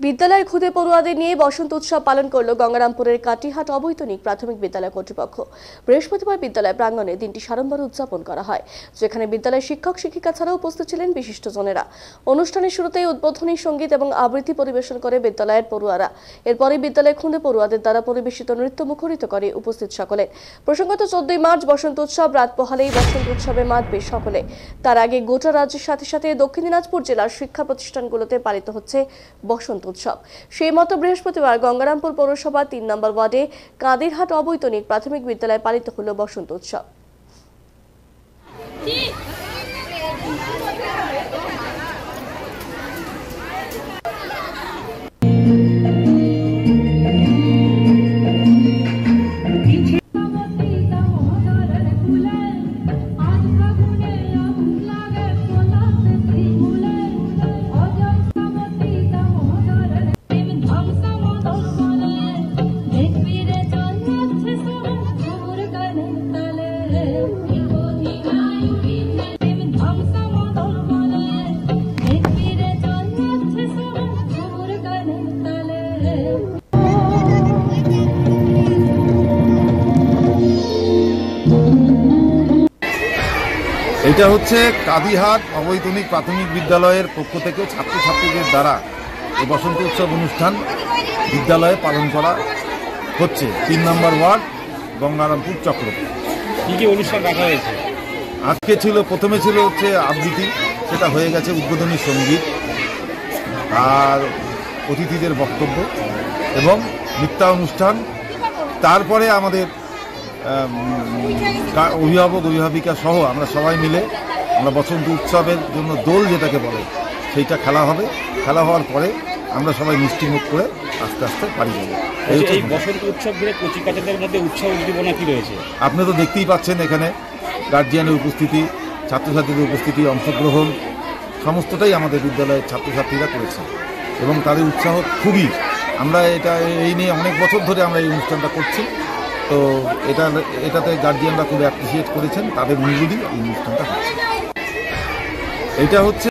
বিদ্যালয়ের খুদে পড়ুয়াদের নিয়ে বসন্ত উৎসব পালন করল গঙ্গারামপুরের কাটিহাট অবৈতনিক প্রাথমিক বিদ্যালয় কর্তৃপক্ষ। বৃহস্পতিবার বিদ্যালয় প্রাঙ্গণে দিনটি সাড়ম্বরে উদযাপন করা হয়, যেখানে বিদ্যালয়ের শিক্ষক শিক্ষিকা ছাড়াও উপস্থিত ছিলেন বিশিষ্টজনেরা। অনুষ্ঠানের শুরুতেই উদ্বোধনী সঙ্গীত এবং আবৃত্তি পরিবেশন করে বিদ্যালয়ের পড়ুয়ারা। এরপরে বিদ্যালয়ের খুদে পড়ুয়াদের দ্বারা পরিবেশিত নৃত্য মুখরিত করে উপস্থিত সকলে। প্রসঙ্গত 14 মার্চ বসন্ত উৎসব, রাত পোহালেই বসন্ত উৎসবে মাতবে সকলে। তার আগে গোটা রাজ্যের সাথে সাথে দক্ষিণ দিনাজপুর জেলার শিক্ষা প্রতিষ্ঠানগুলোতে পালিত হচ্ছে বসন্ত উৎসব। সেই মতো বৃহস্পতিবার গঙ্গারামপুর পৌরসভা 3 নম্বর ওয়ার্ডে কাদিরহাট অবৈতনিক প্রাথমিক বিদ্যালয়ে পালিত হলো বসন্ত উৎসব। এটা হচ্ছে কাদিহাট অবৈতনিক প্রাথমিক বিদ্যালয়ের পক্ষ থেকে ছাত্রছাত্রীদের দ্বারা এই বসন্ত উৎসব অনুষ্ঠান বিদ্যালয়ে পালন করা হচ্ছে। 3 নম্বর ওয়ার্ড গঙ্গারামপুর চক্র। কি কি অনুষ্ঠান রাখা হয়েছে? আজকে প্রথমে ছিল হচ্ছে আবৃত্তি, সেটা হয়ে গেছে উদ্বোধনী সঙ্গীত আর অতিথিদের বক্তব্য এবং নৃত্যানুষ্ঠান। তারপরে আমাদের অভিভাবক অভিভাবিকা সহ আমরা সবাই মিলে আমরা বসন্ত উৎসবের জন্য দোল যেটাকে বলে সেইটা খেলা হবে। খেলা হওয়ার পরে আমরা সবাই মিষ্টিমুখ করে আস্তে আস্তে বাড়ি যাবো। এই বসন্ত উৎসব ঘিরে কচিকাচাদের মধ্যে উৎসাহ উদ্দীপনা কি রয়েছে? আপনি তো দেখতেই পাচ্ছেন, এখানে গার্জিয়ানের উপস্থিতি, ছাত্রছাত্রীদের উপস্থিতি, অংশগ্রহণ সমস্তটাই আমাদের বিদ্যালয়ের ছাত্রছাত্রীরা করেছে এবং তাদের উৎসাহ খুবই। আমরা এই নিয়ে অনেক বছর ধরে আমরা এই অনুষ্ঠানটা করছি। তো এটাতে গার্জিয়ানরা খুব অ্যাপ্রিসিয়েট করেছেন, তাদের অনুরোধই এই অনুষ্ঠানটা হচ্ছে। এটা হচ্ছে